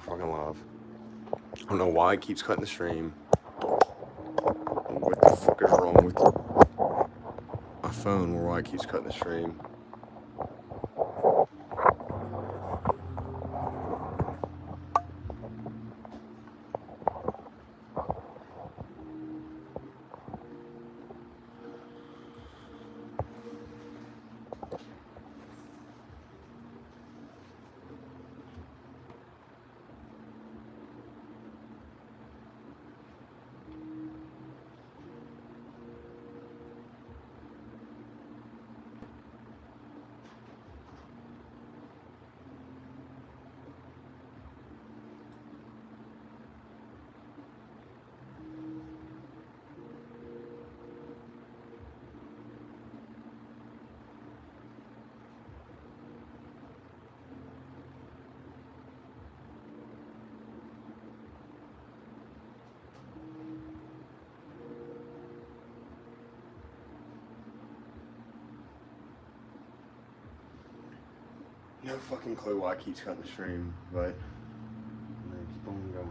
fucking love. I don't know why it keeps cutting the stream. What the fuck is wrong with my phone or why it keeps cutting the stream? No fucking clue why it keeps cutting the stream, but I'm gonna keep on going.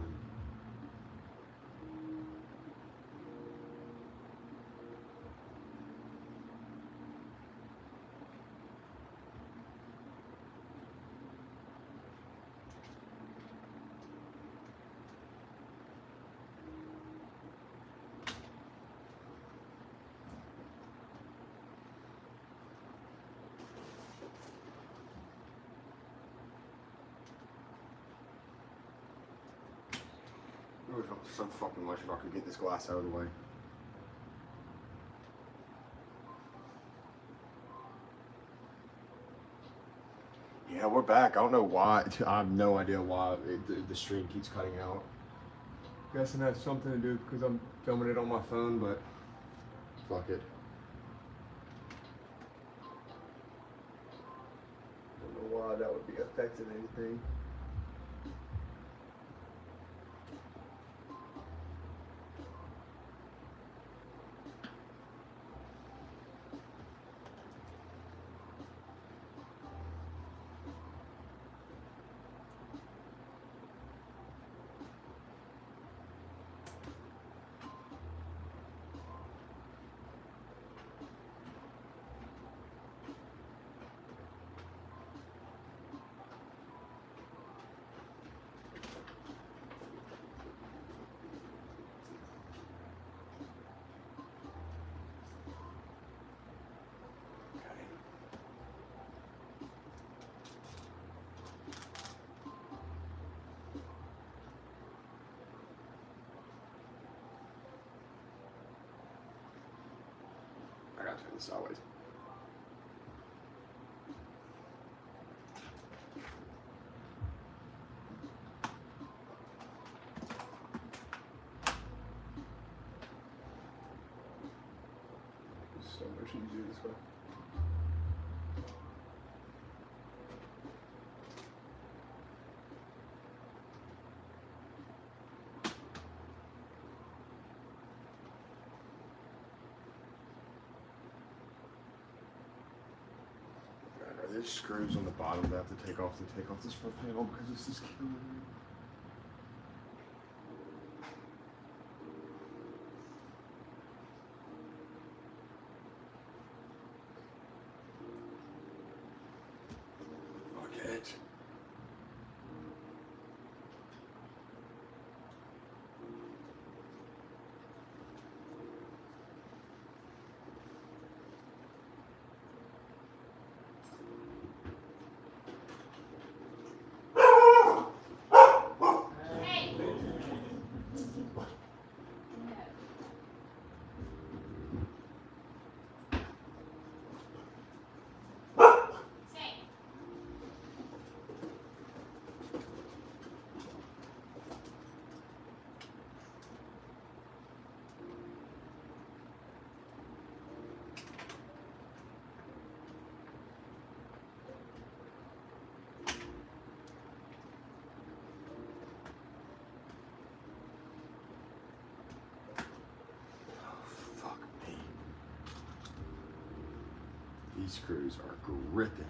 It would help so fucking much if I could get this glass out of the way. Yeah, we're back. I don't know why. I have no idea why the stream keeps cutting out. Guessing that's something to do because I'm filming it on my phone, but fuck it. Don't know why that would be affecting anything. I gotta turn this sideways. It's so much easier this way. Are there screws on the bottom that I have to take off this front panel because this is killing me? Fuck it. These screws are gripping.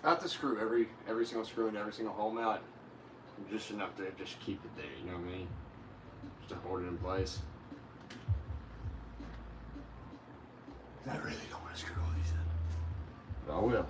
I have to screw every single screw in every single hole out, just enough to just keep it there. You know what I mean? Just to hold it in place. I really don't want to screw all these in. But I will.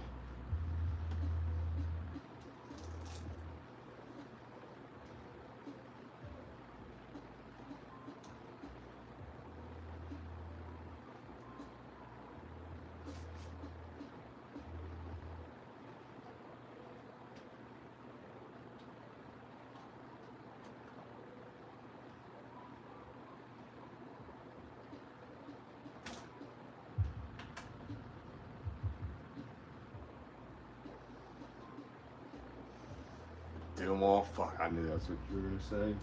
Do them all. Fuck, I knew that's what you were gonna say.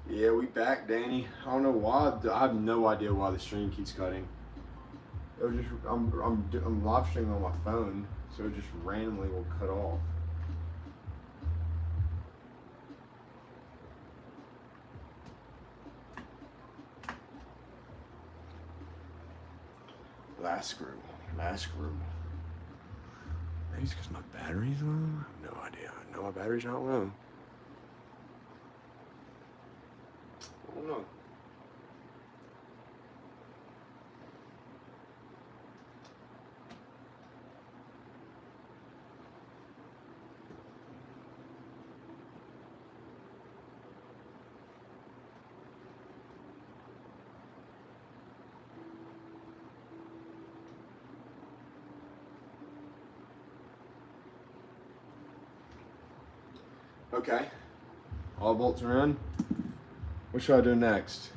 Yeah, we back, Danny. I don't know why. I have no idea why the stream keeps cutting. It was just I'm live streaming on my phone, so it just randomly will cut off. Last screw. Maybe it's because my battery's low. I have no idea. No, my battery's not low. I don't know. Okay. All bolts are in. What should I do next?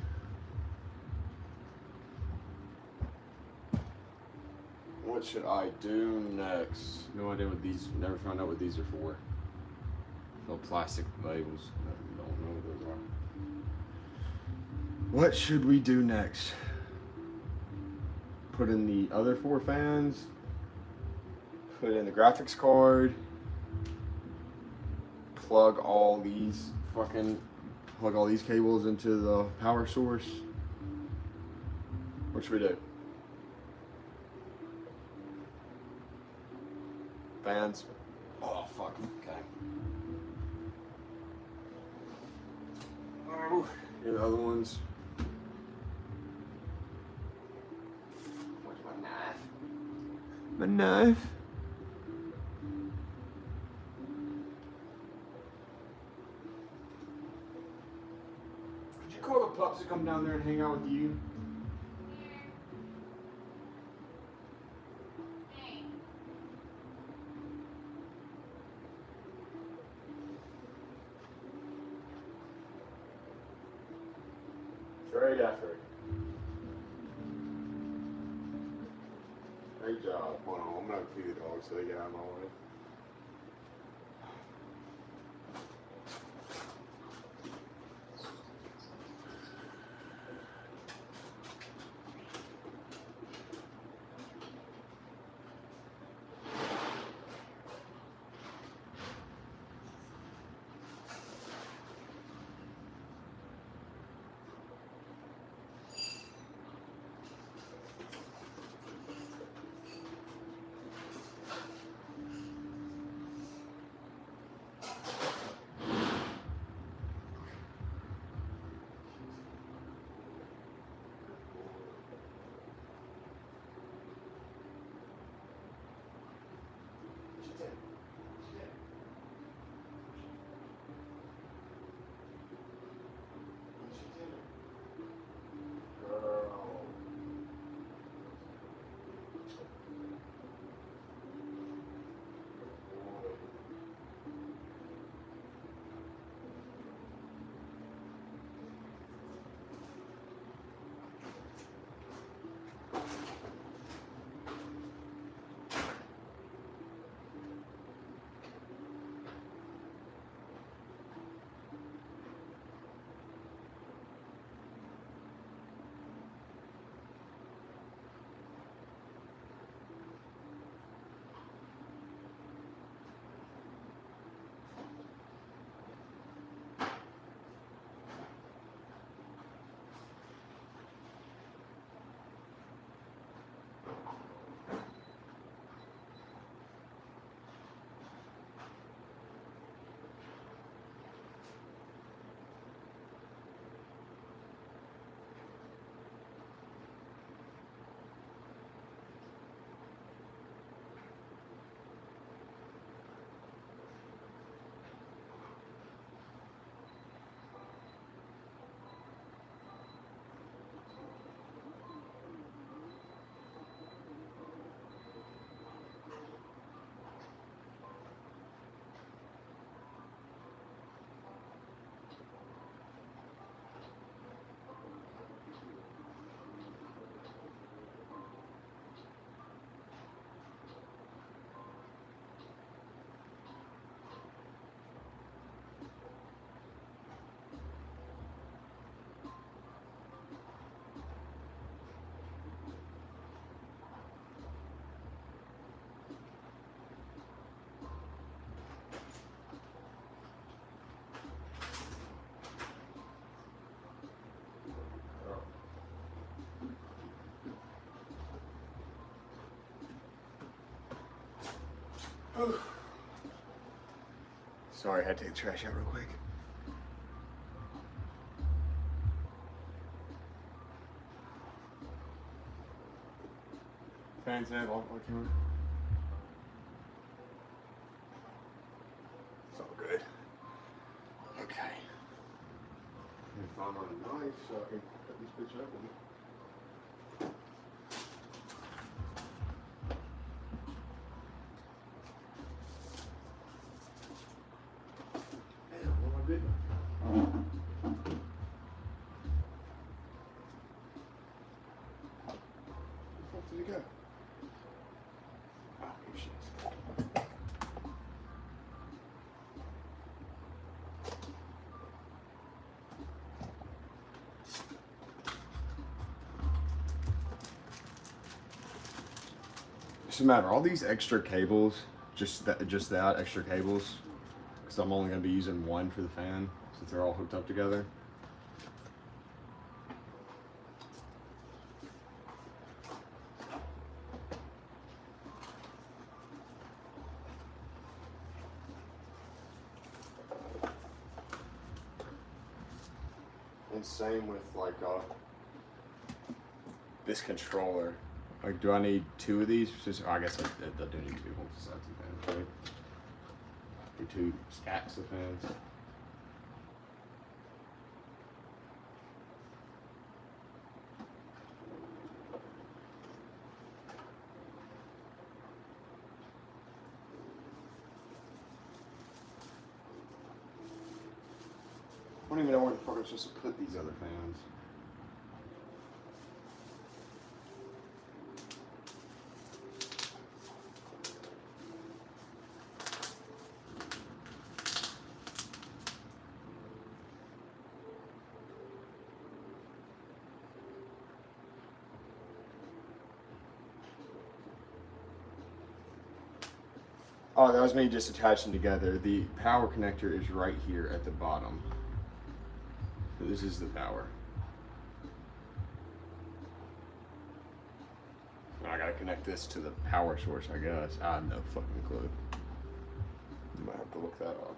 What should I do next? No idea what these, never found out what these are for. Little plastic labels. Don't know what those are. What should we do next? Put in the other 4 fans. Put in the graphics card. Plug all these cables into the power source. What should we do? Fans. Oh fuck. Okay. Oh, here are the other ones. Where's my knife? My knife. Could you call the pups to come down there and hang out with you? Right after it. Great job. Hold on, I'm gonna feed the dogs so they get out of my way. Sorry, I had to take the trash out real quick. Fans have all camera. It's all good. Okay. If I'm on a knife, so I can cut this bitch open. Damn, what am I doing? Where the fuck did it go? Oh, here she is. Just a matter, all these extra cables, just that extra cables, because I'm only going to be using one for the fan, since they're all hooked up together. And same with like this controller. Like, do I need two of these? Just, I guess that do need to be one for fans, right? Or two stacks of fans. I don't even know where the fuck I'm supposed to put these other fans. Oh, that was me just attaching together. The power connector is right here at the bottom. So this is the power. I gotta connect this to the power source, I guess. I have no fucking clue. You might have to look that up.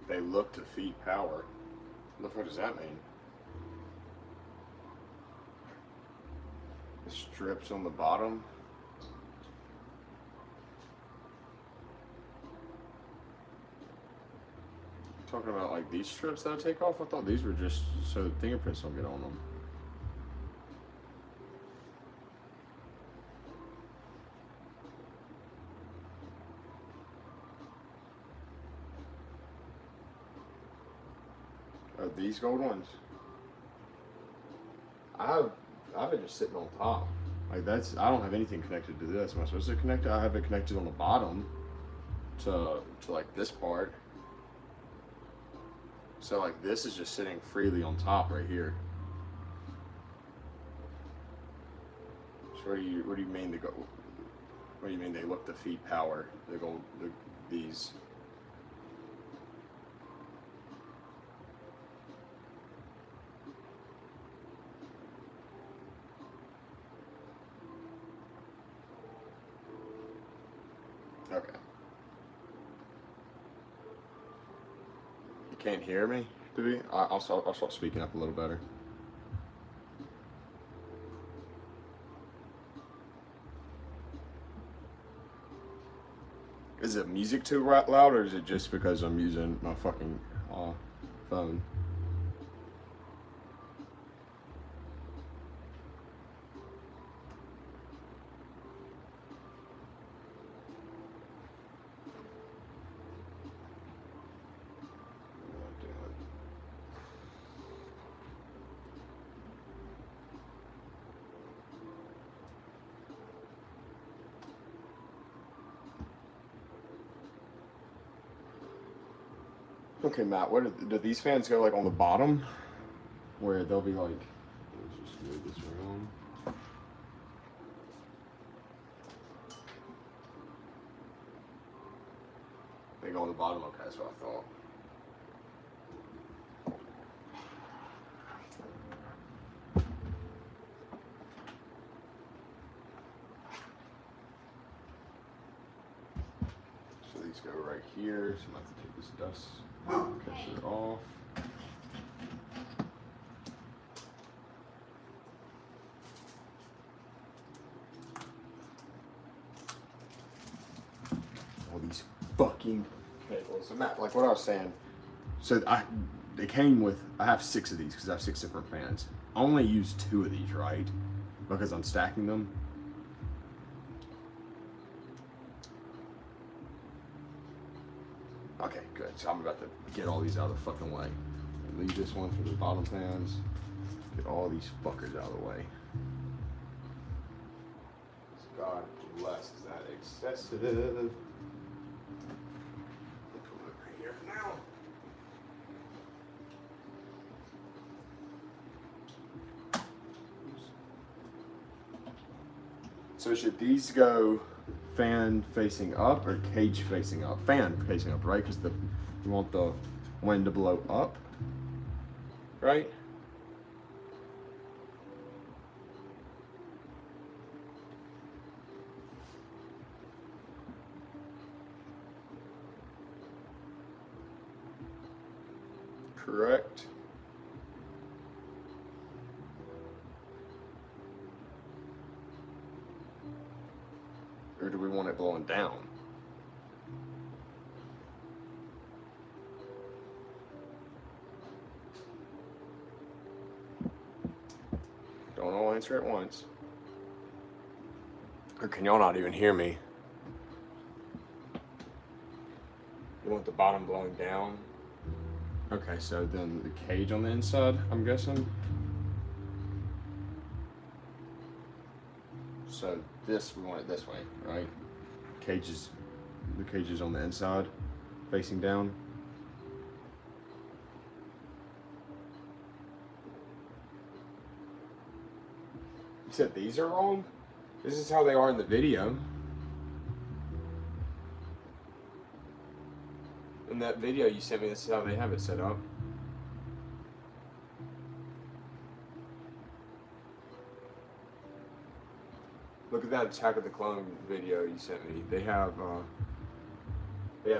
They look to feed power. What the fuck does that mean? The strips on the bottom. Talking about like these strips that I take off? I thought these were just so the fingerprints don't get on them. Are these gold ones? I have it just sitting on top. Like I don't have anything connected to this. Am I supposed to connect it? I have it connected on the bottom to like this part. So like this is just sitting freely on top right here. So what do you mean the gold? What do you mean they look to feed power? The gold, these. Okay. You can't hear me, do I'll start speaking up a little better. Is it music too loud, or is it just because I'm using my fucking phone? Okay, Matt, do these fans go like on the bottom? Where they'll be like, let's just move this around. They go on the bottom, okay, that's what I thought. So these go right here, so I'm gonna have to take this dust catcher off. All these fucking cables. So Matt, like what I was saying, so I have 6 of these because I have 6 different fans. I only use 2 of these, right? Because I'm stacking them. Okay, good. So I'm about to get all these out of the fucking way. Leave this one for the bottom fans. Get all these fuckers out of the way. God bless, is that excessive? Put it right here for now. So should these go fan facing up or cage facing up? Fan facing up, right? Because you want the wind to blow up, right? Correct. Or do we want it blowing down? Don't all answer at once. Or can y'all not even hear me? You want the bottom blowing down? Okay, so then the cage on the inside, I'm guessing. So this, we want it this way, right? The cage is on the inside, facing down. You said these are wrong? This is how they are in the video. In that video you sent me, this is how they have it set up. Look at that Attack of the Clone video you sent me. They have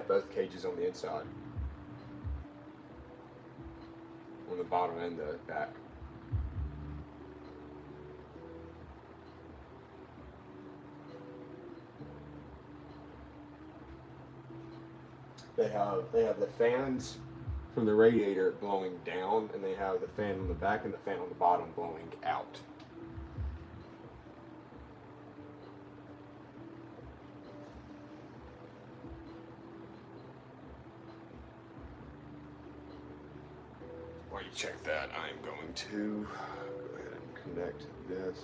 both cages on the inside. On the bottom and the back. They have the fans from the radiator blowing down, and they have the fan on the back and the fan on the bottom blowing out. While you check that, I am going to go ahead and connect this.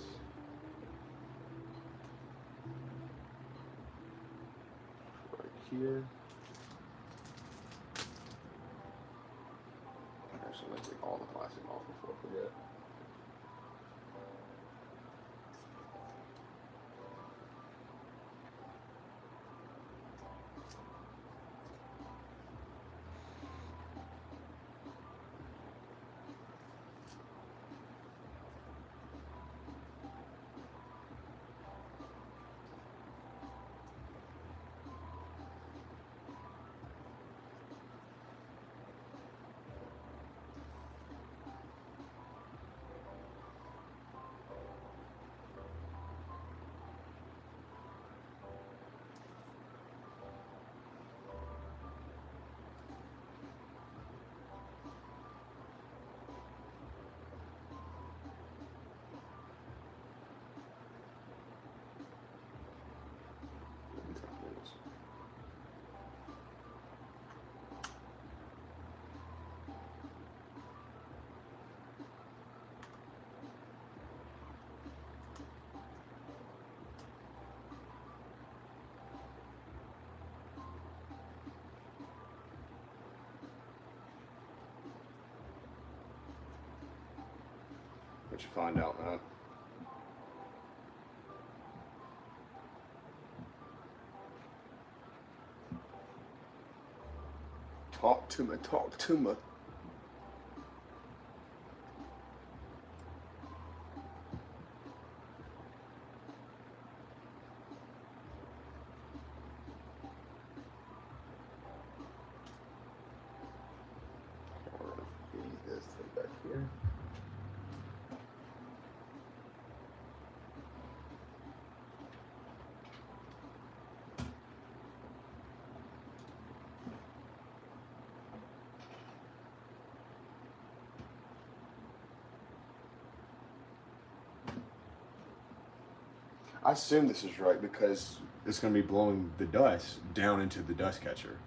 Right here. Actually, let's take all the plastic off before I forget. What you find out, man? Talk to me, talk to me. This thing back here. I assume this is right because it's going to be blowing the dust down into the dust catcher.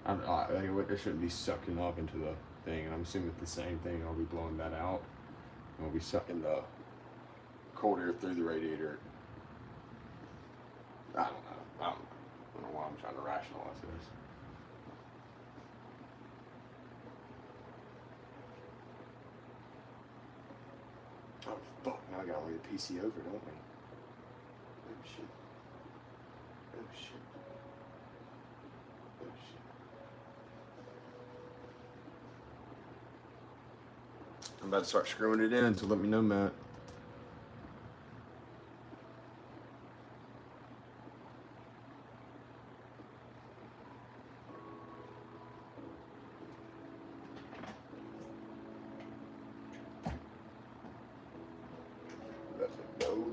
It shouldn't be sucking up into the thing, and I'm assuming it's the same thing. I'll be blowing that out, and I'll be sucking the cold air through the radiator. I don't know. I don't know why I'm trying to rationalize this. Oh fuck! Now I gotta leave the PC over, don't we? Oh shit. Oh shit. Oh shit. I'm about to start screwing it in, so let me know, Matt.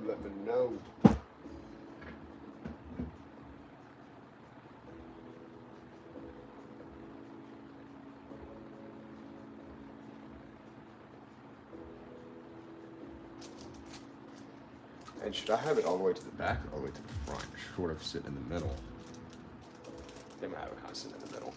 Let me know. And should I have it all the way to the back or all the way to the front? Sort of sitting in the middle. They might have it kind of sitting in the middle.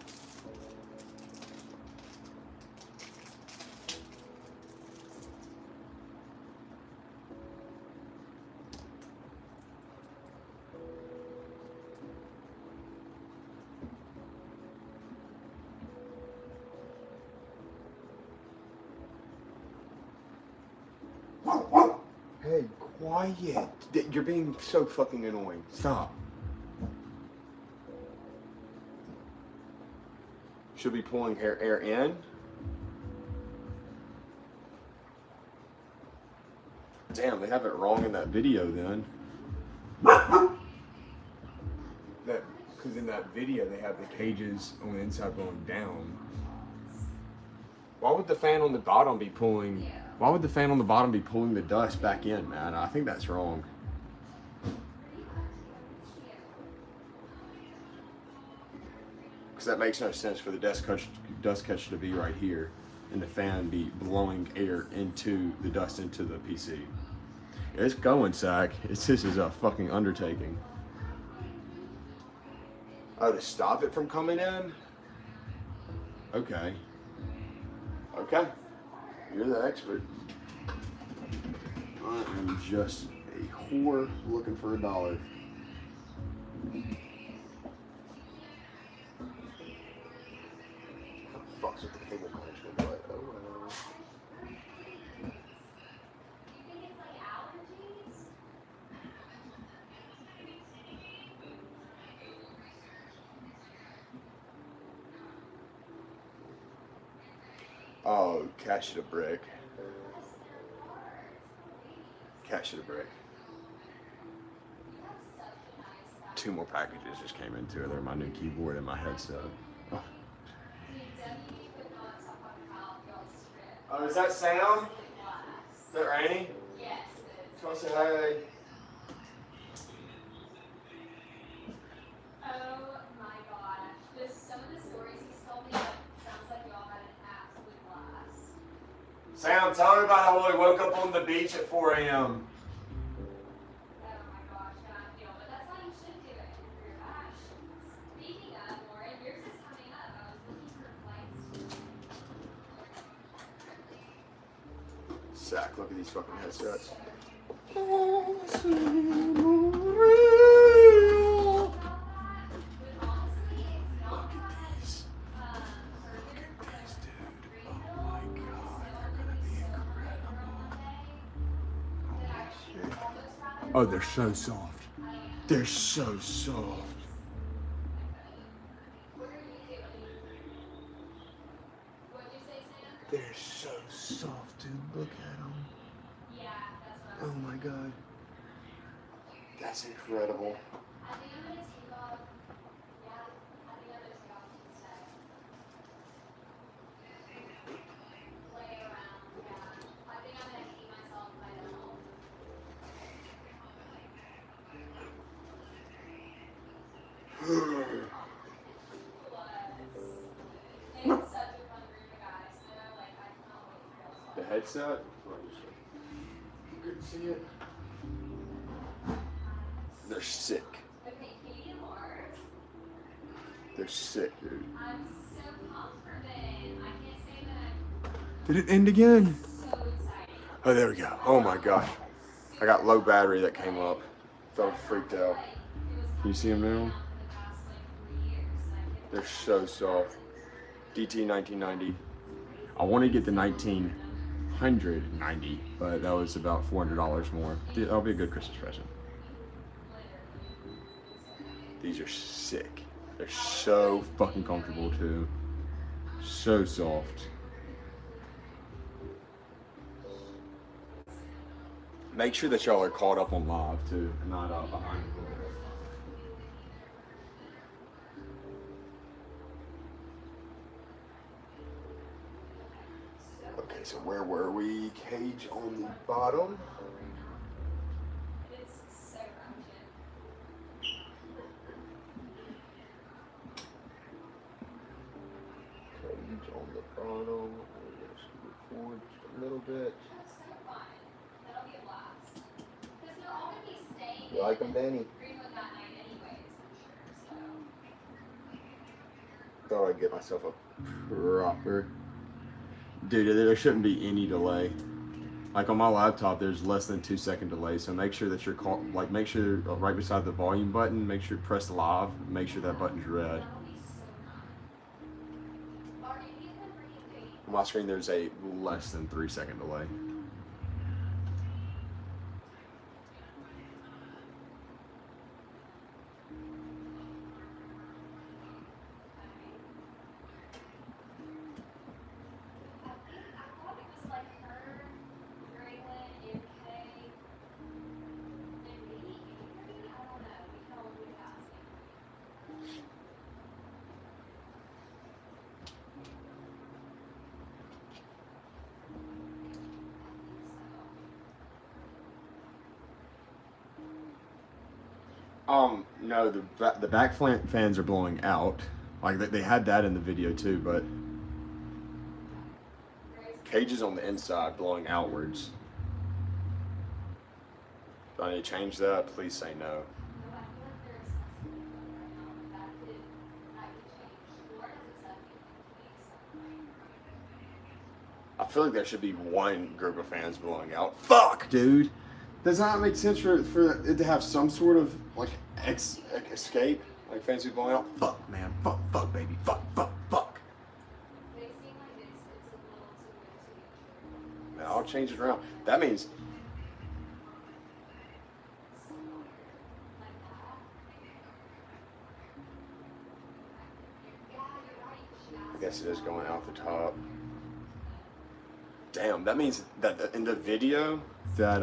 Hey, quiet. You're being so fucking annoying. Stop. Should be pulling air in. Damn, they have it wrong in that video then. Because in that video they have the cages on the inside going down. Why would the fan on the bottom be pulling? Why would the fan on the bottom be pulling the dust back in, man? I think that's wrong. Because that makes no sense for the dust catcher to be right here and the fan be blowing air into the dust into the PC. It's going, Zach. This is a fucking undertaking. Oh, to stop it from coming in? Okay. Okay. You're the expert. I am just a whore looking for $1. What the fuck's with the cable management? But, oh well. Oh, cash it a brick. Cash it a brick. 2 more packages just came into it. They're my new keyboard and my headset. Oh, is that Sam? Is that Rainy? Yes. Come on, say hey. Oh my gosh. Some of the stories he's told me sounds like y'all had an absolute blast. Sam, tell me about how we woke up on the beach at 4 a.m. Oh my gosh, yeah, I feel, but that's how you should do it for your bash. Speaking of, Lauren, yours is coming up. I was looking for flights. Zach, look at these fucking headsets. Oh, they're so soft. They're so soft. What are you doing? What'd you say, Sam? They're so soft, dude. Look at them. Yeah, that's what I Oh was my god. That's incredible. I think I'm gonna take off. Yeah, I think I'm gonna take off Tuesday. Play around, yeah. I think I'm gonna hate myself if I don't. It's such a fun group of guys, though. Like, I cannot wait for y'all to The watch. headset? Good to see it. They're sick. Okay, Katie and Mars. They're sick, dude. I'm so pumped for them. I can't say that I'm Did it end again? so excited. Oh, there we go. Oh my gosh. I got low battery that came up. Thought I freaked out. You see them now? They're so soft. DT 1990. I want to get the 1990, but that was about $400 more. That'll be a good Christmas present. These are sick. They're so fucking comfortable too. So soft. Make sure that y'all are caught up on live too, and not behind the camera. Okay, so where were we? Cage on the bottom. It's so ratchet. Cage on the bottom. We're gonna scoot it forward just a little bit. That's so fun. That'll be a blast. Because they're all gonna be staying You like them, Danny? in Greenwood that night anyways, I'm sure. So Thought I'd get myself a proper. Dude, there shouldn't be any delay. Like on my laptop, there's less than 2-second delay. So make sure that you're make sure right beside the volume button, make sure press live. Make sure that button's red. that'll be so fun. Are any of them bringing baby? On my screen, there's a less than 3-second delay. I thought it was like her, Graylin, and Kay, and maybe Avery? I don't know. We can all look at No, the back fans are blowing out. Like they had that in the video too, but cages on the inside blowing outwards. Do I need to change that? Please say no. No, I feel like they're assessing it right now, but that could change. Lauren has accepted it. I feel like there should be one group of fans blowing out. Fuck, dude. Does that make sense for it to have some sort of like escape? Like fans who blowing out? Fuck, man. Fuck, baby. Fuck. They seem like it's a little too good to be true. Now I'll change it around. That means Like that. Yeah, you're right. I guess it is going out the top. Damn, that means that in the video, that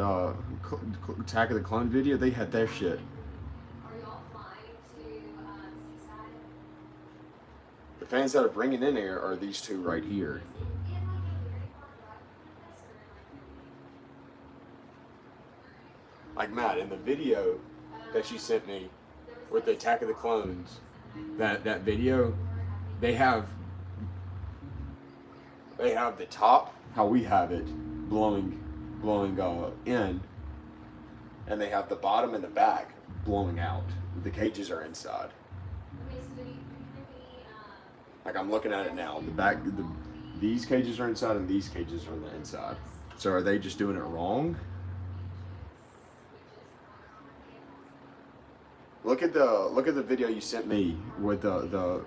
Attack of the Clone video, they had their shit. Are y'all flying to Seaside? The fans that are bringing in there are these two right here. Is it in like a very far drive from this or in like Like Matt, in the video that she sent me with the Attack of the Clones, that video, they have the top, how we have it, blowing in, and they have the bottom and the back blowing out. The cages are inside. Okay, so you're gonna be Like I'm looking at it now. These cages are inside and these cages are on the inside. So are they just doing it wrong? Look at the video you sent me with the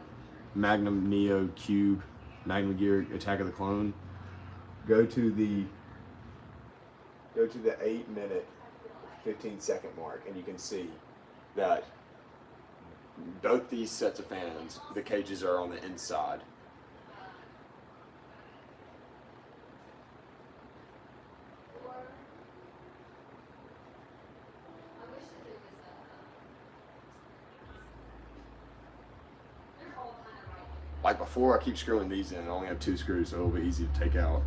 Magnum Neo Cube Magnum Gear Attack of the Clone. Go to the 8-minute 15-second mark, and you can see that both these sets of fans, the cages are on the inside. Like before, I keep screwing these in. I only have 2 screws, so it'll be easy to take out.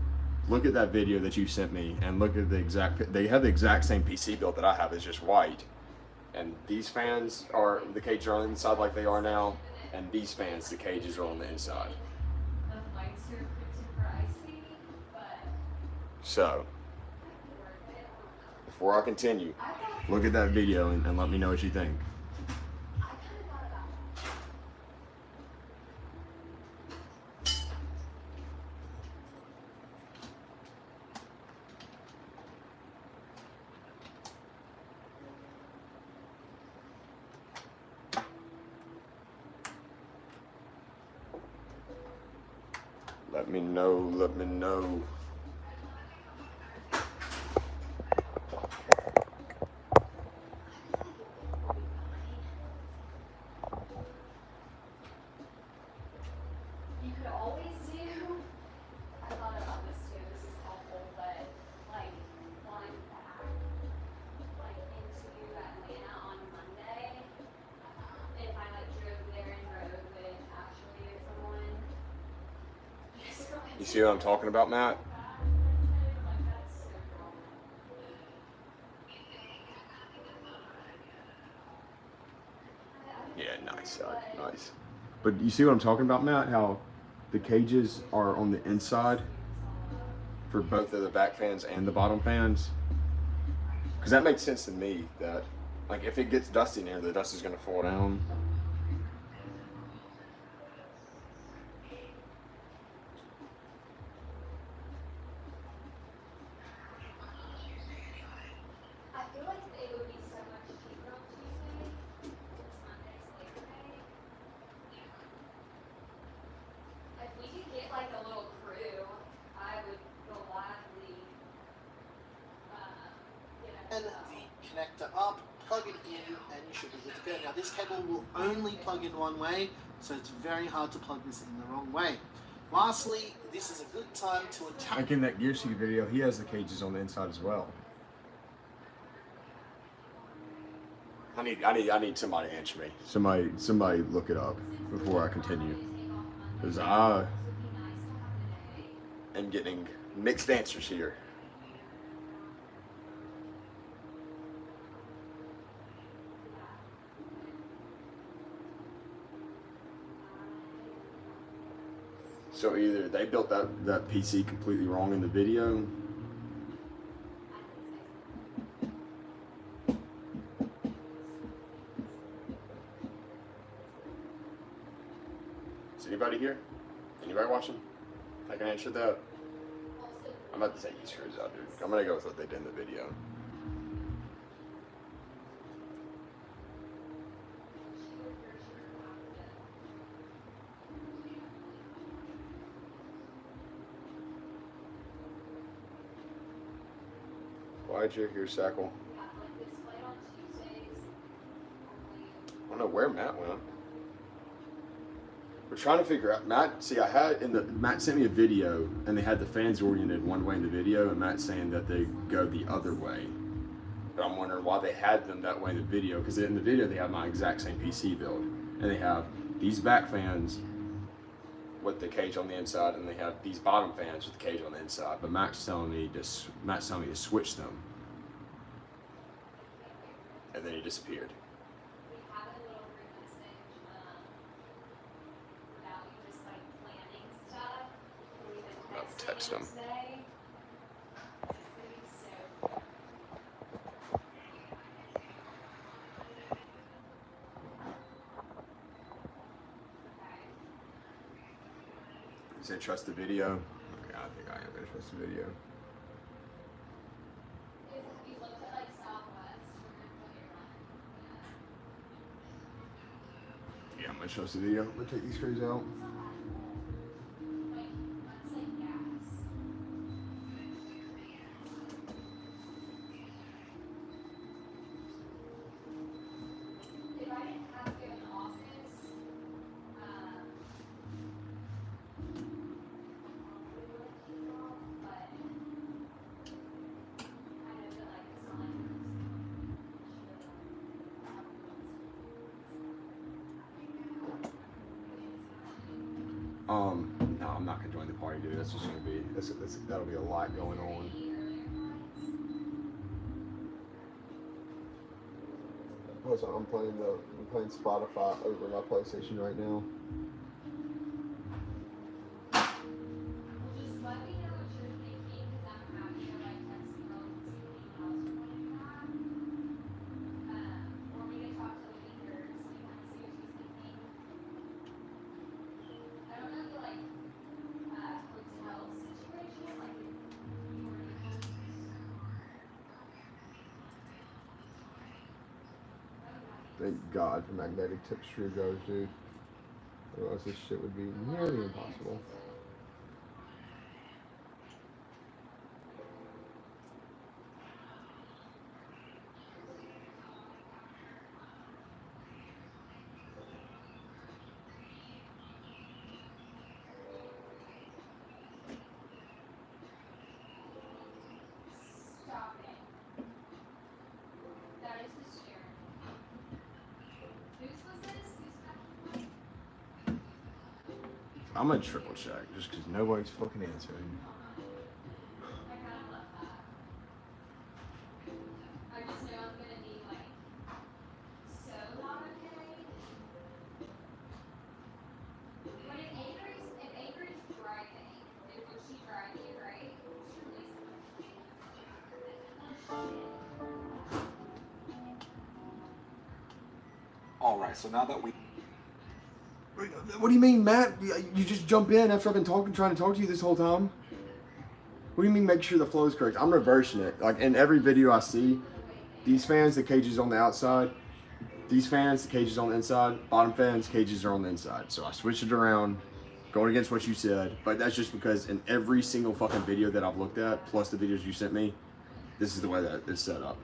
Look at that video that you sent me, and look at the exact. They have the exact same PC build that I have. It's just white, and these fans are the cages are on the inside like they are now, and these fans, the cages are on the inside. So, before I continue, look at that video and let me know what you think. Let me know, let me know. You could always do, I thought about this too, this is helpful, but like flying back, like into Atlanta on Monday, if I like drove there and rode with Ashley or someone. You see what I'm talking about, Matt? Yeah, nice, nice. But you see what I'm talking about, Matt? How the cages are on the inside for both of the back fans and the bottom fans? Because that makes sense to me that, like, if it gets dusty in here, the dust is going to fall down. I feel like it would be so much cheaper on Tuesday. It's Monday's Labor Day. If we could get like a little crew, I would gladly get And the connector up, plug it in, and you should be good to go. Now this cable will only plug in one way, so it's very hard to plug this in the wrong way. Lastly, this is a good time to attach. Like in that Gear Seek video, he has the cages on the inside as well. I need somebody to answer me. Somebody look it up before I continue. Because I am getting mixed answers here. So either they built that PC completely wrong in the video. Is anybody here? Anybody watching? I can answer that. I'm about to take these screws out, dude. I'm gonna go with what they did in the video. Why'd you hear Sackle? I don't know where Matt went. We're trying to figure out, Matt sent me a video and they had the fans oriented one way in the video and Matt's saying that they go the other way. But I'm wondering why they had them that way in the video, because in the video they have my exact same PC build. And they have these back fans with the cage on the inside and they have these bottom fans with the cage on the inside. But Matt's telling me to switch them. And then he disappeared. Text him. You said trust the video? Okay, I think I am gonna trust the video. Yeah, I'm gonna trust the video. I'm gonna take these screws out. No, I'm not gonna join the party, dude. That's just gonna be that'll be a lot going on. Plus, I'm playing Spotify over my PlayStation right now. Just let me know what you're thinking, because I'm happy to like text girls and see what emails are coming back. Or we can talk to the leader so you kind of see what she's thinking. I don't know the like hotel situation, like if you were able. Thank God for magnetic tip screwdrivers, dude. Otherwise, this shit would be nearly impossible. Stop it. That is hysterical. Whose was this? Who's that? I'm gonna triple check just because nobody's fucking answering. I kind of love that. I just know I'm gonna be like so not okay. But if Avery's driving, would she drive you, right? Surely All right, so now that we What do you mean, Matt? You just jump in after I've been trying to talk to you this whole time? What do you mean make sure the flow is correct? I'm reversing it. Like in every video I see, these fans, the cage is on the outside. These fans, the cage is on the inside. Bottom fans, cages are on the inside. So I switched it around, going against what you said. But that's just because in every single fucking video that I've looked at, plus the videos you sent me, this is the way that it's set up.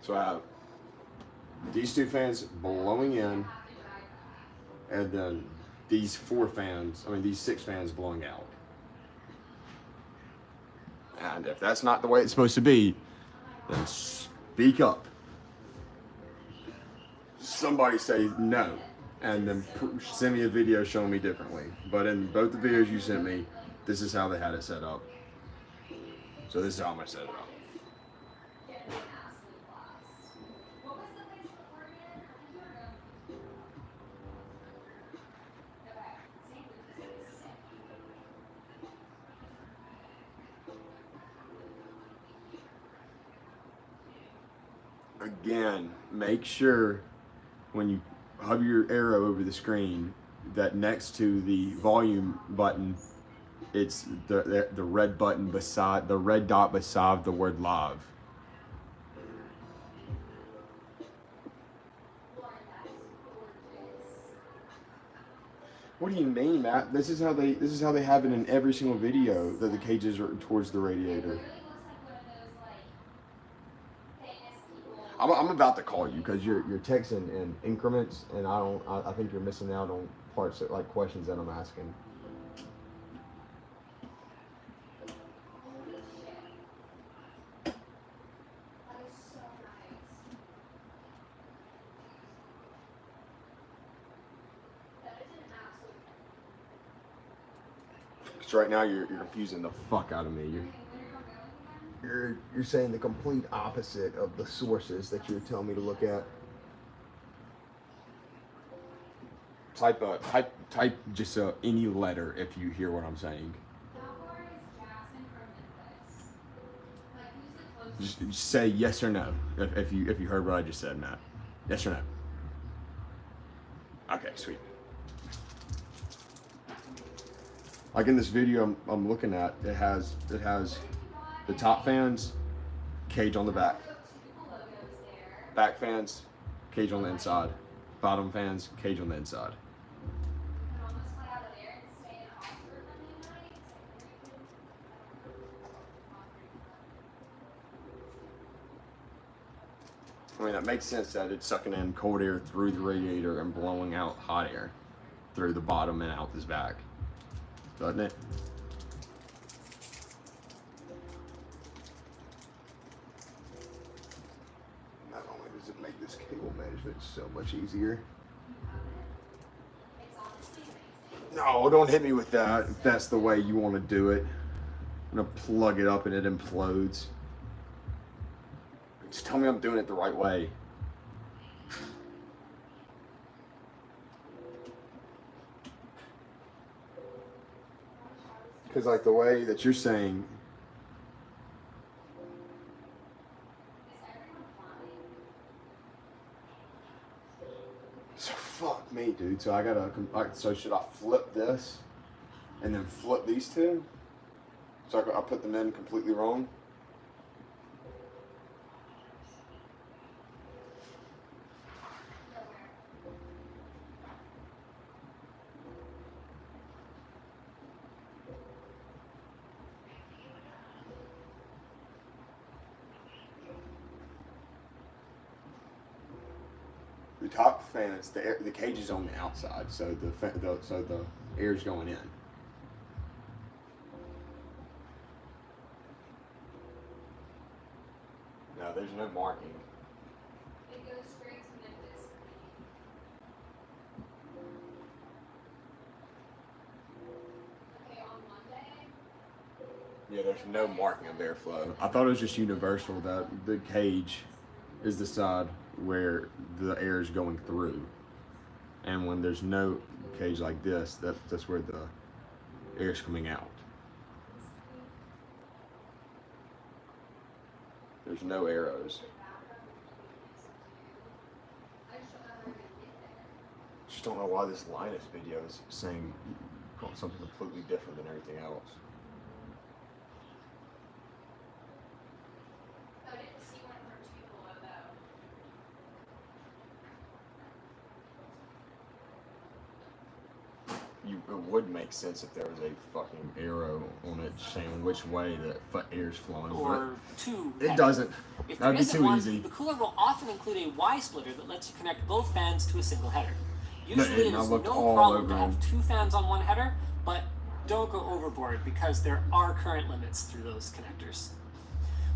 So I have these two fans blowing in, and then these these 6 fans blowing out. And if that's not the way it's supposed to be, then speak up. Somebody say no, and then send me a video showing me differently. But in both the videos you sent me, this is how they had it set up. So this is how I'm gonna set it up. Again, make sure when you hover your arrow over the screen that next to the volume button, it's the red button beside the red dot beside the word live. What do you mean, Matt? This is how they have it in every single video that the cages are towards the radiator. I'm about to call you because you're texting in increments, and I think you're missing out on parts that, like, questions that I'm asking. Because right now you're confusing the fuck out of me. You're saying the complete opposite of the sources that you're telling me to look at. Type just any letter if you hear what I'm saying. Just say yes or no if you heard what I just said, Matt. Yes or no. Okay, sweet. Like in this video I'm looking at, it has the top fans, cage on the back. Back fans, cage on the inside. Bottom fans, cage on the inside. I mean, that makes sense that it's sucking in cold air through the radiator and blowing out hot air through the bottom and out this back. Doesn't it? Not only does it make this cable management so much easier, No, don't hit me with that. If that's the way you want to do it, I'm gonna plug it up and it implodes. Just tell me I'm doing it the right way. Because like the way that you're saying, so fuck me, dude. So I gotta, so should I flip this and then flip these two? So I put them in completely wrong? The top fan is the cage is on the outside, so the air's going in. No, there's no marking. It goes straight to Memphis. Okay, on Monday. Yeah, there's no marking of airflow. I thought it was just universal that the cage is the side where the air is going through, and when there's no cage like this, that's where the air is coming out. There's no arrows. Just don't know why this Linus video is saying something completely different than everything else. I didn't see one from two below though. It would make sense if there was a fucking arrow on it saying which way the air's flowing. Or two. It doesn't. If there That'd be isn't too one, easy. the cooler will often include a Y splitter that lets you connect both fans to a single header. Usually it I is no looked all problem over to have them. two fans on one header, but don't go overboard because there are current limits through those connectors.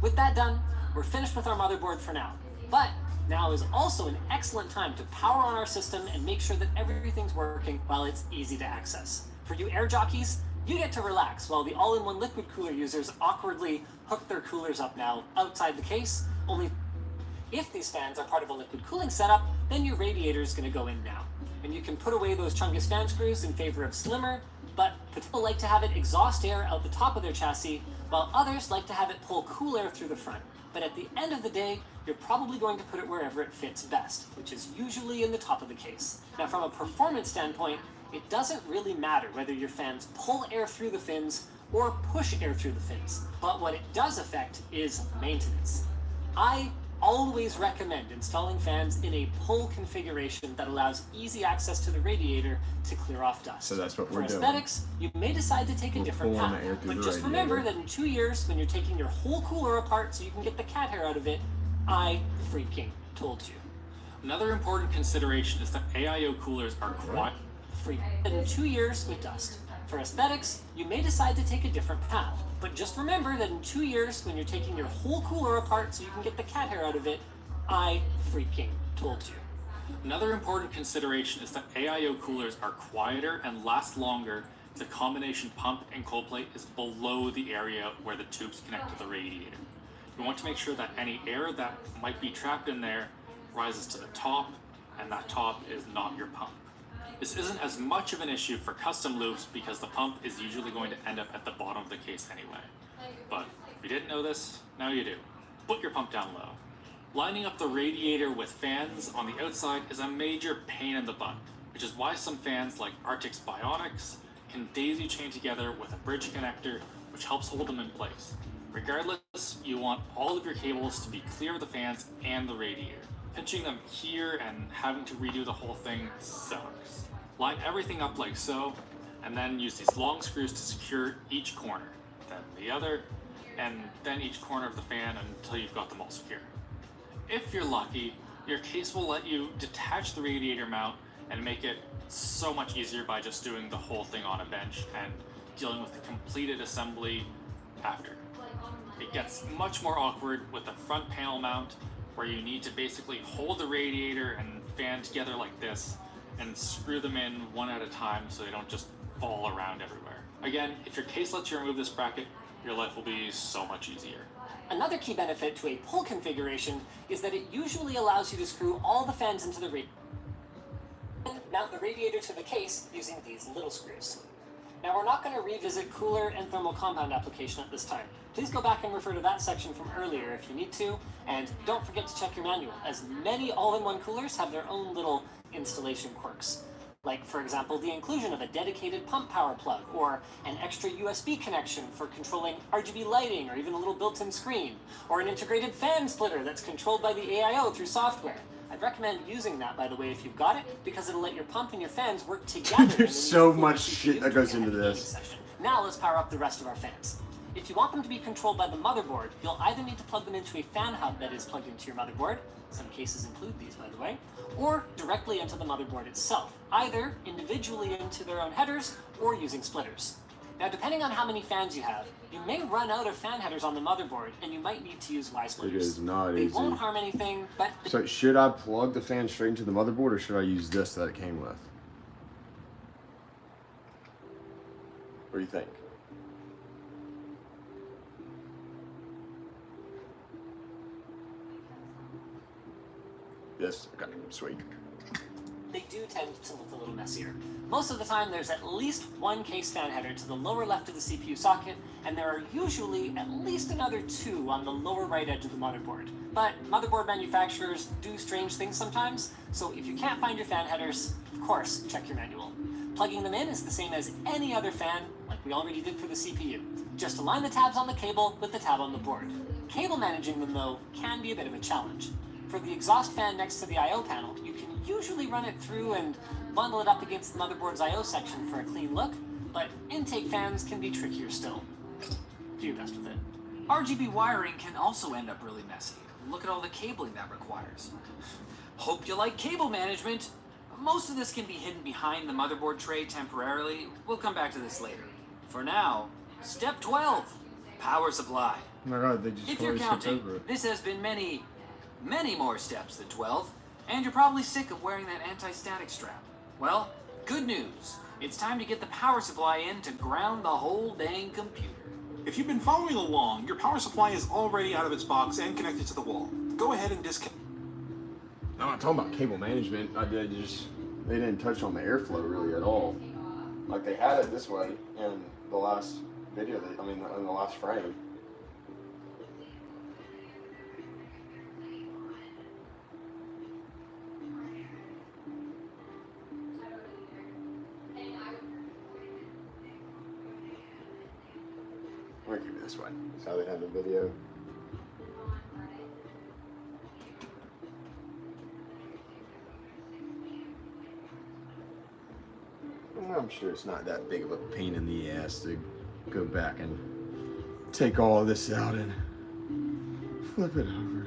With that done, we're finished with our motherboard for now. But now is also an excellent time to power on our system and make sure that everything's working while it's easy to access. For you air jockeys, you get to relax while the all-in-one liquid cooler users awkwardly hook their coolers up now outside the case. Only if these fans are part of a liquid cooling setup, then your radiator is going to go in now. And you can put away those Chungus fan screws in favor of slimmer, but people like to have it exhaust air out the top of their chassis, while others like to have it pull cool air through the front. But at the end of the day, you're probably going to put it wherever it fits best, which is usually in the top of the case. Now from a performance standpoint, it doesn't really matter whether your fans pull air through the fins or push air through the fins, but what it does affect is maintenance. I always recommend installing fans in a pull configuration that allows easy access to the radiator to clear off dust. So that's what we're For doing. aesthetics, you may decide to take a different pulling path, the air through but the just remember radiator. that in 2 years, when you're taking your whole cooler apart so you can get the cat hair out of it, I freaking told you. Another important consideration is that AIO coolers are quiet. In 2 years with dust. For aesthetics, you may decide to take a different path, but just remember that in 2 years, when you're taking your whole cooler apart so you can get the cat hair out of it, I freaking told you. Another important consideration is that AIO coolers are quieter and last longer if the combination pump and cold plate is below the area where the tubes connect to the radiator. You want to make sure that any air that might be trapped in there rises to the top, and that top is not your pump. This isn't as much of an issue for custom loops because the pump is usually going to end up at the bottom of the case anyway. But if you didn't know this, now you do. Put your pump down low. Lining up the radiator with fans on the outside is a major pain in the butt, which is why some fans like Arctic's Bionics can daisy chain together with a bridge connector, which helps hold them in place. Regardless, you want all of your cables to be clear of the fans and the radiator. Pinching them here and having to redo the whole thing sucks. Line everything up like so, and then use these long screws to secure each corner, then the other, and then each corner of the fan until you've got them all secure. If you're lucky, your case will let you detach the radiator mount and make it so much easier by just doing the whole thing on a bench and dealing with the completed assembly after. It gets much more awkward with the front panel mount, where you need to basically hold the radiator and fan together like this, and screw them in one at a time so they don't just fall around everywhere. Again, if your case lets you remove this bracket, your life will be so much easier. Another key benefit to a pull configuration is that it usually allows you to screw all the fans into the radiator and mount the radiator to the case using these little screws. Now, we're not going to revisit cooler and thermal compound application at this time. Please go back and refer to that section from earlier if you need to, and don't forget to check your manual, as many all-in-one coolers have their own little installation quirks. Like, for example, the inclusion of a dedicated pump power plug, or an extra USB connection for controlling RGB lighting, or even a little built-in screen, or an integrated fan splitter that's controlled by the AIO through software. I'd recommend using that, by the way, if you've got it, because it'll let your pump and your fans work together. There's so much shit that goes into this. Now let's power up the rest of our fans. If you want them to be controlled by the motherboard, you'll either need to plug them into a fan hub that is plugged into your motherboard, some cases include these by the way, or directly into the motherboard itself, either individually into their own headers or using splitters. Now, depending on how many fans you have, you may run out of fan headers on the motherboard, and you might need to use Y splitters. It is not They easy. won't harm anything, but... So should I plug the fan straight into the motherboard, or should I use this that it came with? What do you think? This? Okay, sweet. They do tend to look a little messier. Most of the time, there's at least one case fan header to the lower left of the CPU socket, and there are usually at least another two on the lower right edge of the motherboard. But motherboard manufacturers do strange things sometimes, so if you can't find your fan headers, of course, check your manual. Plugging them in is the same as any other fan, like we already did for the CPU. Just align the tabs on the cable with the tab on the board. Cable managing them, though, can be a bit of a challenge. For the exhaust fan next to the I/O panel, you can usually run it through and bundle it up against the motherboard's I/O section for a clean look, but intake fans can be trickier still. Do your best with it. RGB wiring can also end up really messy. Look at all the cabling that requires. Hope you like cable management. Most of this can be hidden behind the motherboard tray temporarily. We'll come back to this later. For now, step 12, power supply. Oh my god, they just If you're totally skipped counting, over it. this has been many more steps than 12, and you're probably sick of wearing that anti-static strap. Well, good news. It's time to get the power supply in to ground the whole dang computer. If you've been following along, your power supply is already out of its box and connected to the wall. Go ahead and disconnect. No, I'm talking about cable management. They didn't touch on the airflow really at all. Like they had it this way in the last video, in the last frame. I'm gonna keep it this way. That's how they had the video. I'm sure it's not that big of a pain in the ass to go back and take all of this out and flip it over.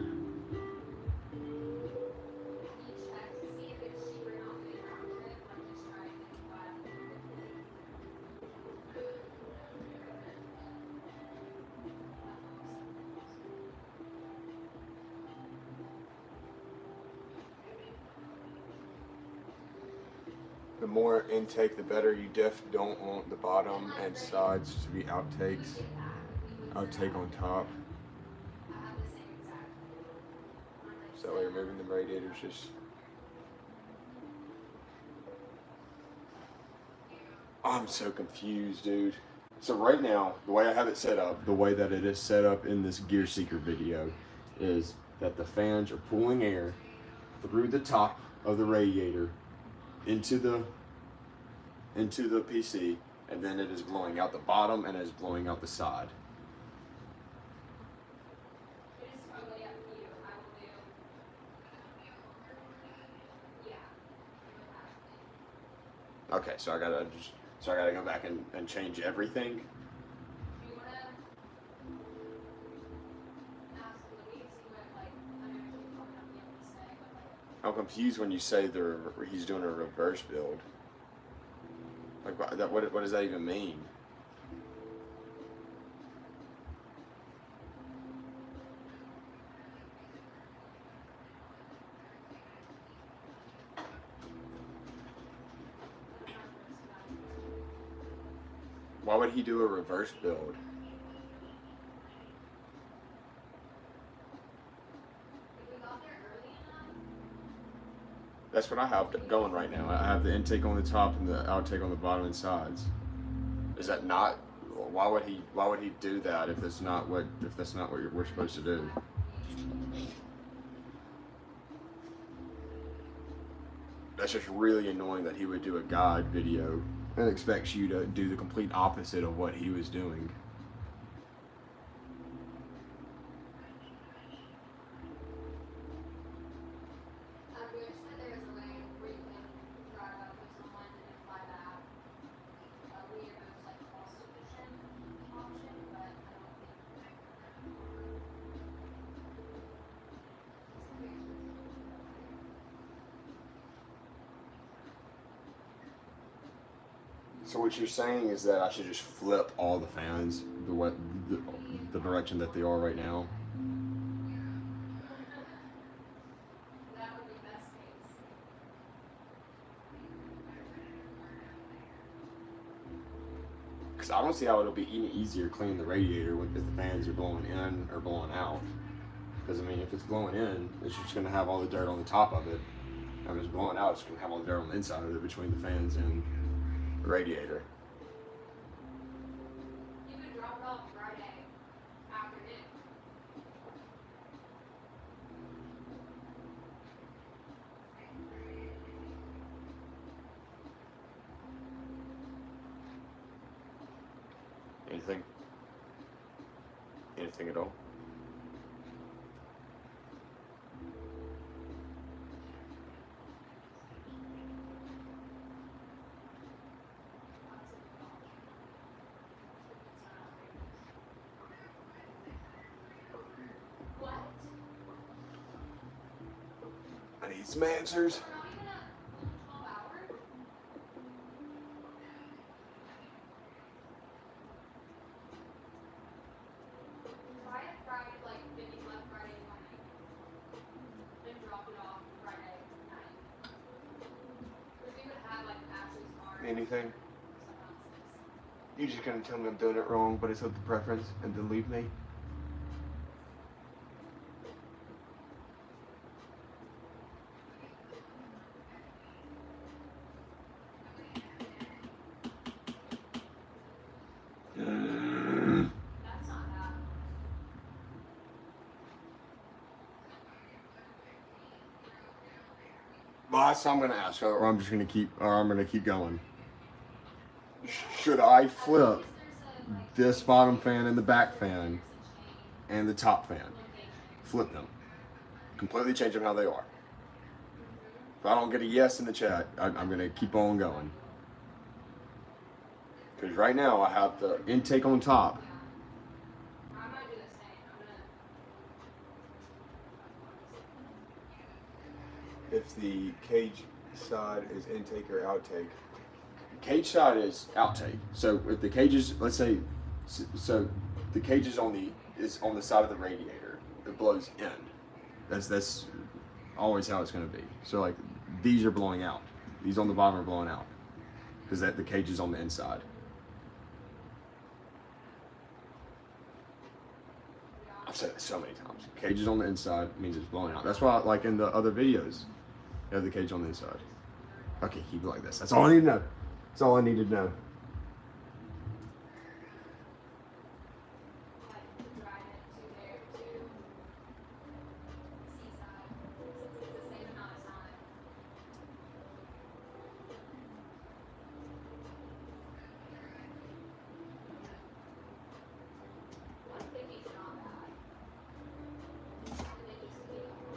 The more intake, the better. You don't want the bottom and sides to be outtakes. Outtake on top. So that way removing the radiators just... I'm so confused, dude. So right now, the way I have it set up, the way that it is set up in this Gear Seeker video, is that the fans are pulling air through the top of the radiator into the PC, and then it is blowing out the bottom and it is blowing out the side. It is totally up to you. I will do. Yeah. Okay, so I gotta go back and change everything. You wanna absolutely see what I know you're probably not be able to say, but I'm confused when you say he's doing a reverse build. Like, what does that even mean? Why would he do a reverse build? If we got there early enough, That's what I have going right now. I have the intake on the top and the outtake on the bottom and sides. Is that not? Why would he do that if that's not what we're supposed to do? That's just really annoying that he would do a guide video and expects you to do the complete opposite of what he was doing. I wish that there was a way where you can drive up with someone and then fly back. We are most like cost efficient option, but I don't think So what you're saying is that I should just flip all the fans the direction that they are right now. that would be best case. Because I don't see how it'll be any easier cleaning the radiator if the fans are blowing in or blowing out. Because I mean, if it's blowing in, it's just going to have all the dirt on the top of it. And if it's blowing out, it's going to have all the dirt on the inside of it between the fans and the radiator. You could drop it off Friday afternoon. Anything? Anything at all? What? I need some answers. We're not even at 12 hours? Try it Friday, like if you left Friday morning. Then drop it off Friday night. Because we would have like Ashley's car. Anything? Someone else's. You're just gonna tell me I'm doing it wrong, but it's up to preference, and then leave me? That's not bad. Boss, I'm gonna ask, or I'm just gonna keep going. Should I flip this bottom fan and the back fan and the top fan? Flip them. Completely change them how they are. If I don't get a yes in the chat, I'm gonna keep on going. Because right now I have the intake on top. I might do the same. I'm gonna. If the cage side is intake or outtake, cage side is outtake. So if the cage is, let's say, so the cage is on the side of the radiator, it blows in. That's always how it's going to be. So like these are blowing out. These on the bottom are blowing out because the cage is on the inside. I've said it so many times. Cage is on the inside means it's blowing out. That's why, like in the other videos, you have the cage on the inside. Okay, keep it like this. That's all I need to know. That's all I need to know. Like to drive it to there to Seaside since it's the same amount of time. One fifty's not bad. And they just leave it all away.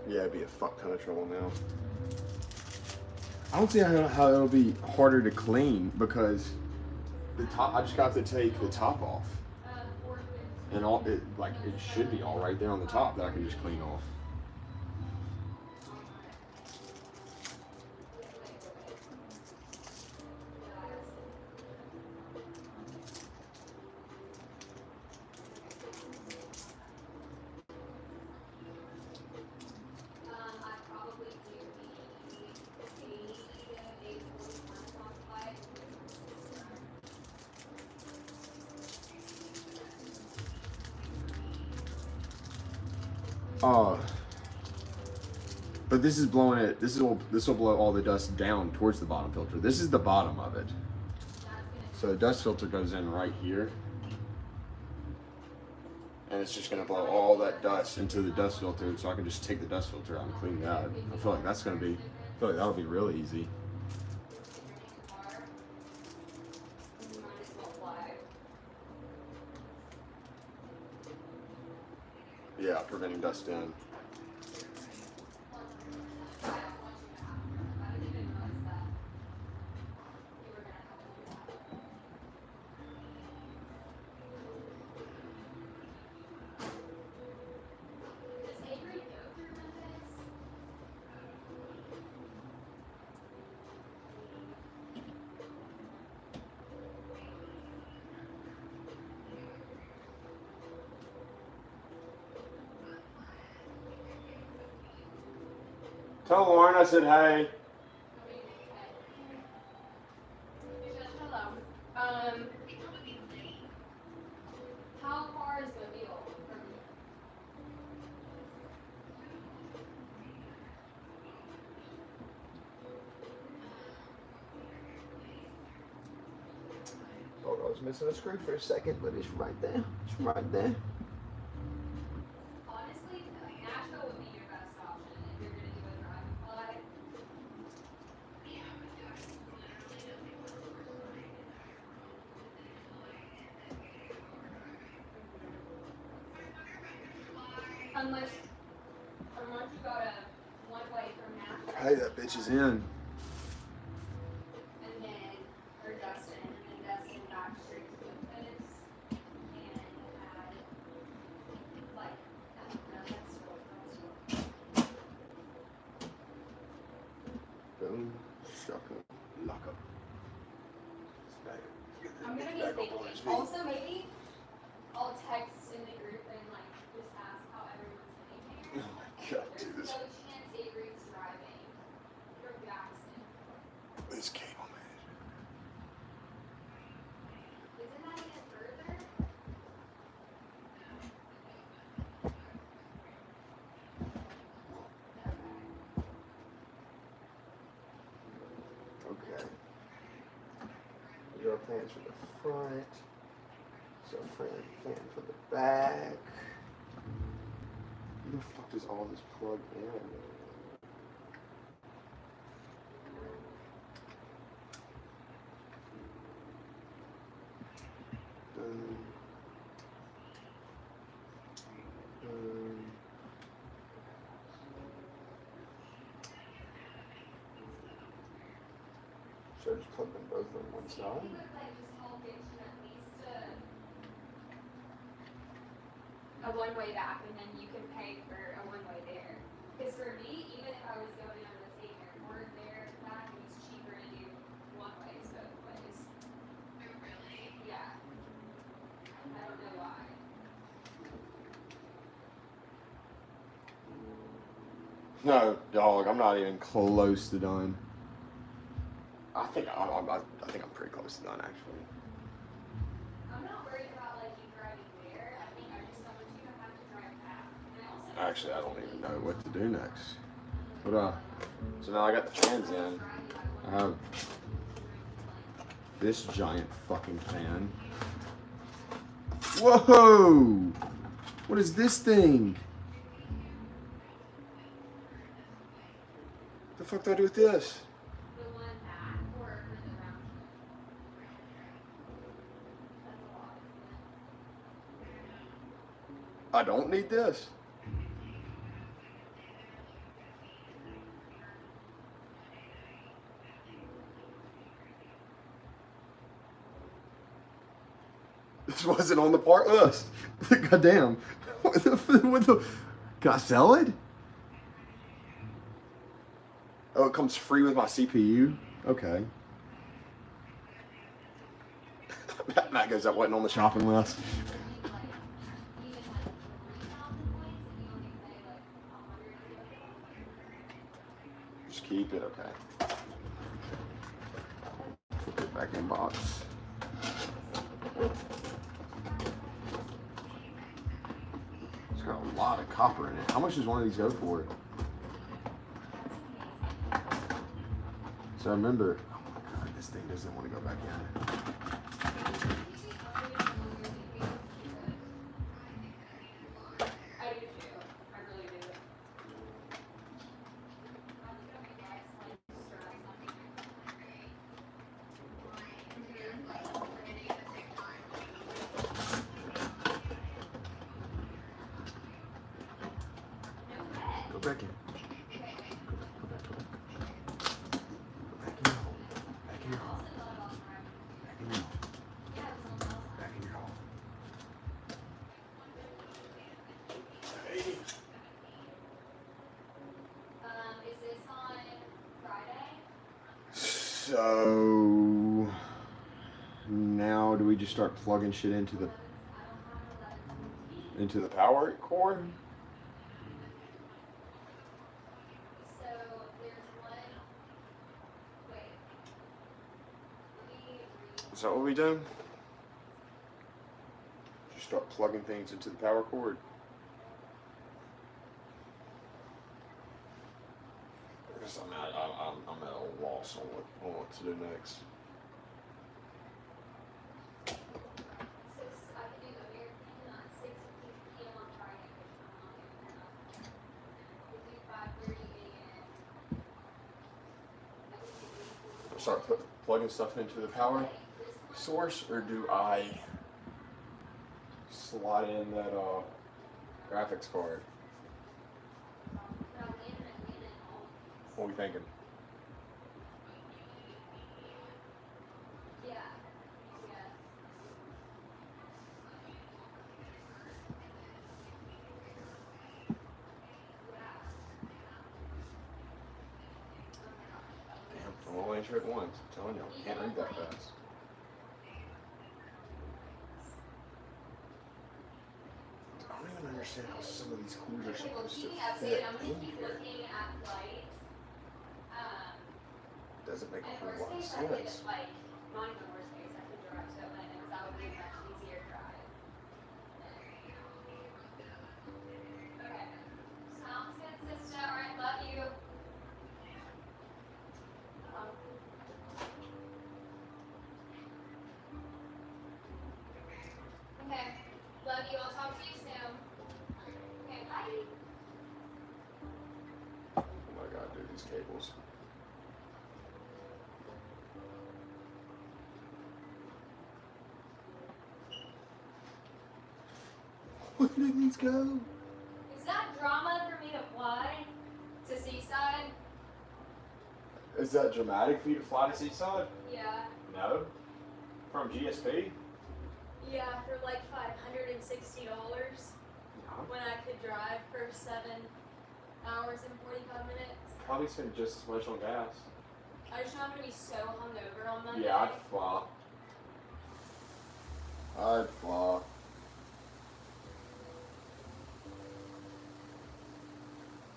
Yeah, it'd be a fuck ton of trouble now. I don't see how it'll be harder to clean because the top. I just got to take the top off, 450. and all it should be all right there on the top that I can just clean off. But this is blowing it. This will blow all the dust down towards the bottom filter. This is the bottom of it. So the dust filter goes in right here, and it's just gonna blow all that dust into the dust filter. So I can just take the dust filter out and clean that. I feel like that's gonna be. I feel like that'll be real easy. Yeah, preventing dust in. Tell Lauren I said hey. Hello. How far is the wheel from you? Oh, I was missing a screw for a second, but it's right there. It's right there. Honestly, Nashville would be your best option if you're going to do a drive-by. Unless you go to one way from Nashville. Hey, that bitch is in. And then, or Dustin, and then Dustin back straight to Memphis. And add, like, I don't know, that's what. Boom, shaka, laka. I'm gonna be thinking. Also, maybe I'll text in the group and like just ask how everyone's thinking. Oh my god, dude, There's this, no chance Avery's driving from Jackson. this cable man. Isn't that even further? Okay. These are our fans for the front. So fan for the back. Who the fuck does all this plug in? Should I just plug them both on one side? Maybe with like just whole getting at least a one-way back, and then you can pay for a one-way there. Because for me, even if I was going on the same airport there back, it was cheaper to do one ways both ways. Really? Yeah. I don't know why. No, dog, I'm not even close to done. I think I'm pretty close to done, actually. I'm not worried about like you driving there. I think I just don't want you to have to drive back. And I also Actually, I don't even know what to do next. So now I got the fans in. I have this giant fucking fan. Whoa! What is this thing? The fuck do I do with this? the one back or for the round trip. That's a lot, isn't it? I don't need this. This wasn't on the part list. God damn. What the? Can I sell it? Oh, it comes free with my CPU? Okay. Matt goes, that wasn't on the shopping list. Just keep it, okay. Put it back in box. It's got a lot of copper in it. How much does one of these go for? So remember, oh my god, this thing doesn't want to go back in. I do too. I really do. Go back in. Go back. Go back in your hole. Back in your hole. Back in your hole. Back in your hole. Is this on Friday? So now do we just start plugging shit into the power cord? So there's one. Wait. Is that what we do? Just start plugging things into the power cord. Because I'm at a loss on what to do next. So I can do the weird thing on 6 p.m. on Friday. We'll do 5:30 a.m. Start plugging stuff into the power source, or do I slide in that graphics card? What are we thinking? Yeah. Damn, I'm only answer it once. I'm telling you, I can't read that fast. I don't even understand how some of these coolers are Okay, well, supposed to keep me updated. fit I'm in gonna keep here. looking at flights. Doesn't make a And whole worst lot of case, I could, sense. like, not even worst case, I could direct to Atlanta, because that would be a much easier drive. Okay. Sounds good, sister. Alright, love you. Okay. Love you. I'll talk to you soon. Okay, bye. Oh my god, dude, these cables. Where did these go? Is that drama for me to fly to Seaside? Is that dramatic for you to fly to Seaside? Yeah. No. From GSP? Yeah, for like $560 No. when I could drive for 7 hours and 45 minutes. Probably spend just as much on gas. I just know I'm gonna be so hungover on Monday. Yeah, I'd fly. I'd fly.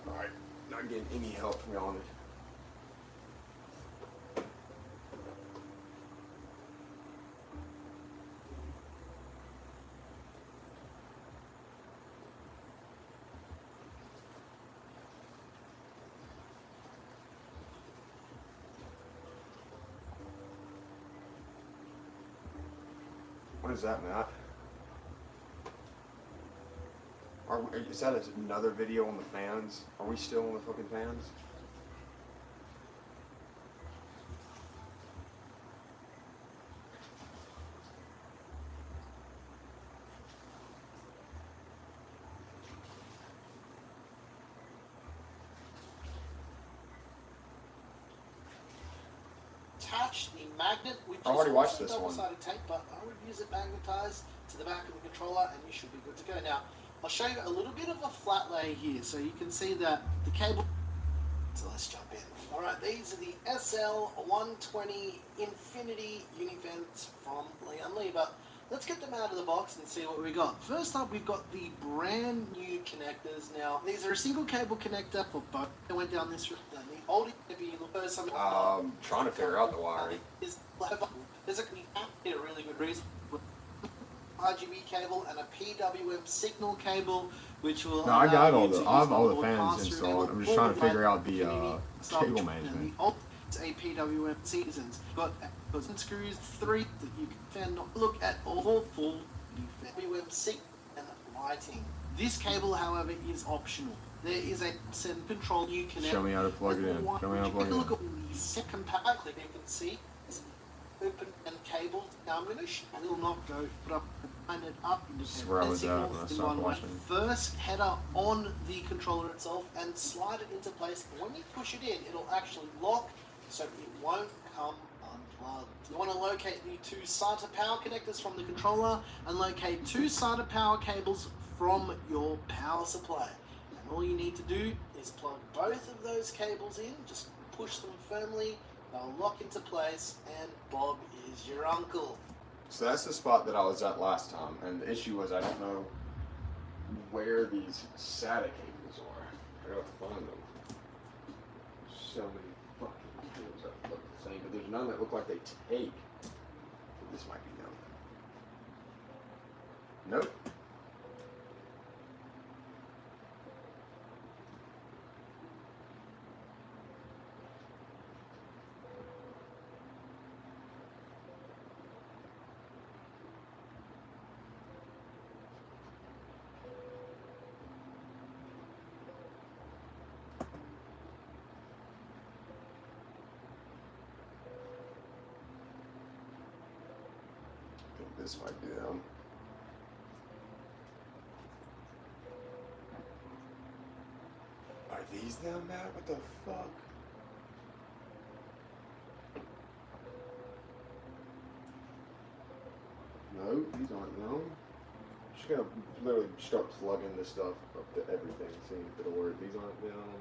Alright, not getting any help from y'all on it. What is that, Matt? Is that another video on the fans? Are we still on the fucking fans? Attach the magnet, which I already is watched also this one. double-sided tape, but I would use it magnetized to the back of the controller, and you should be good to go. Now, I'll show you a little bit of a flat lay here, so you can see that the cable. So let's jump in. All right, these are the SL120 Infinity Univents from Leon Lee, but let's get them out of the box and see what we got. First up, we've got the brand new connectors. Now, these are a single cable connector for both. They went down this route. The old, if you look at some, Trying to figure out the wiring. is there's a really good reason. RGB cable and a PWM signal cable, which will No, I got allow all you the to I use have all the onboard fans pass-through installed. cable I'm just trying to for figure out the community stuff, cable and management. the it's a PWM seasons. Got screws 3 that you can look at all full PWM signal and lighting. This cable, however, is optional. There is a set control you can Show me how to plug it in. Show me how to plug it Take a look in. at the second power clip. You can see it's open and cabled. Now I'm going to I will not go put up line it up This is where I was at when I stopped watching. First header on the controller itself and slide it into place. And when you push it in, it'll actually lock, so it won't come unplugged. You want to locate the two SATA power connectors from the controller and locate two SATA power cables from your power supply. And all you need to do is plug both of those cables in, just push them firmly, they'll lock into place, and Bob is your uncle. So that's the spot that I was at last time, and the issue was I don't know where these SATA cables are. I got to find them. So many fucking cables that look the same, but there's none that look like they take. This might be them. Nope. This might be them. Are these them, Matt? What the fuck? No, these aren't them. Just gonna literally start plugging this stuff up to everything, seeing if it'll work. These aren't them.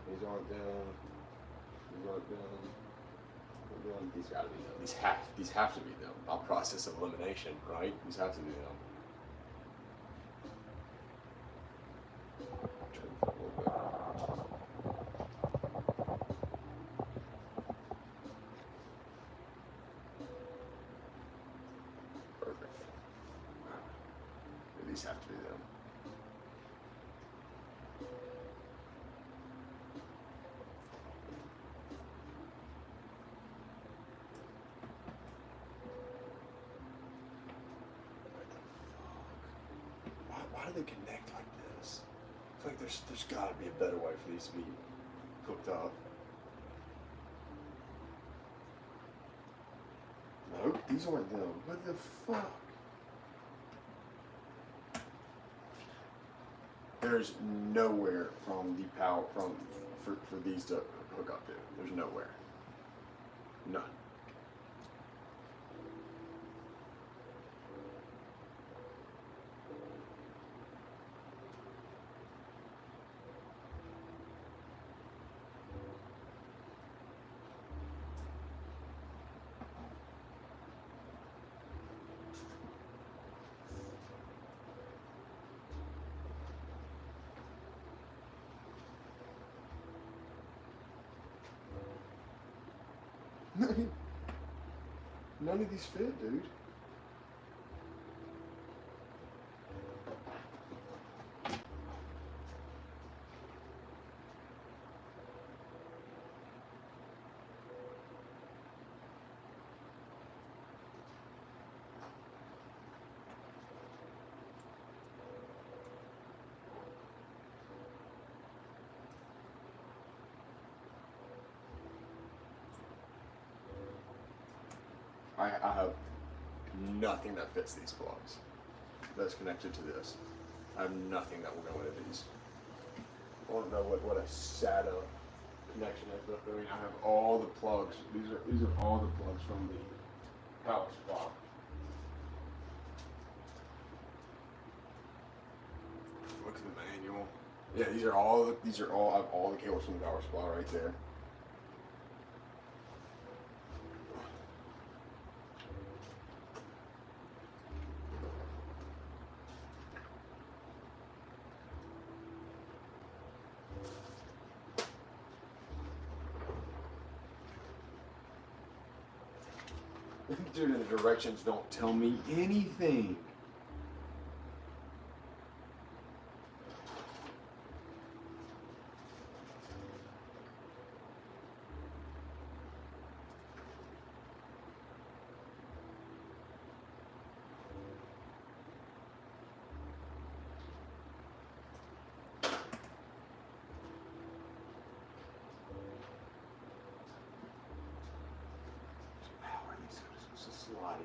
These aren't them. These aren't them. These gotta be them. These have to be them. By process of elimination, right? These have to be them. Try to find a little bit. Perfect. These have to be them. Why do they connect like this? I feel like there's got to be a better way for these to be hooked up. Nope, these aren't them. What the fuck? There's nowhere from the power for these to hook up to. There's nowhere. None. None of these fit, dude. I have nothing that fits these plugs that's connected to this. I have nothing that will go into these. I don't know what a SATA connection is, but I mean I have all the plugs. These are all the plugs from the power supply. Look at the manual. Yeah, these are all I have all the cables from the power supply right there. Dude, and the directions don't tell me anything. How are these supposed to slide in?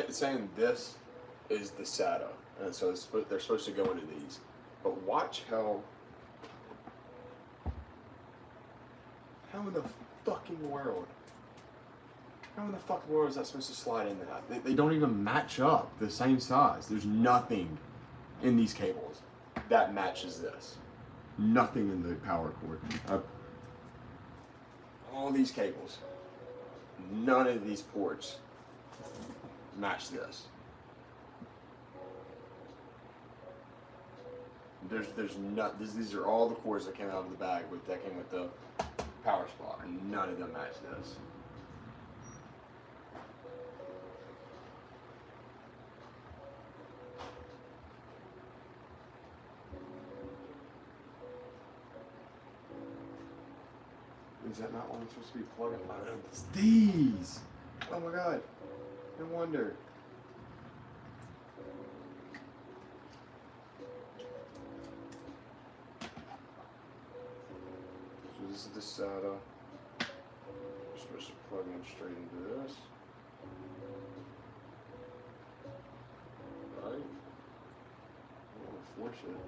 Saying this is the SATA, and so they're supposed to go into these. But watch how in the fucking world? How in the fucking world is that supposed to slide in that? They don't even match up the same size. There's nothing in these cables that matches this. Nothing in the power cord. All these cables, none of these ports match this. There's not. These are all the cords that came out of the bag that came with the power supply, and none of them match this. Is that not what I'm supposed to be plugging? It's these! Oh my god. No wonder. So this is the SATA. We're supposed to plug in straight into this. Right? I don't want to force it.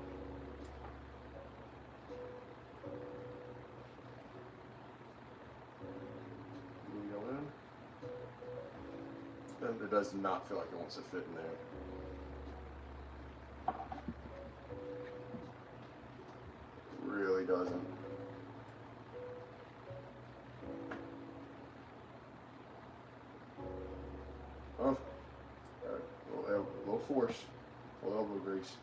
It does not feel like it wants to fit in there. It really doesn't. Oh, little force, a little elbow grease.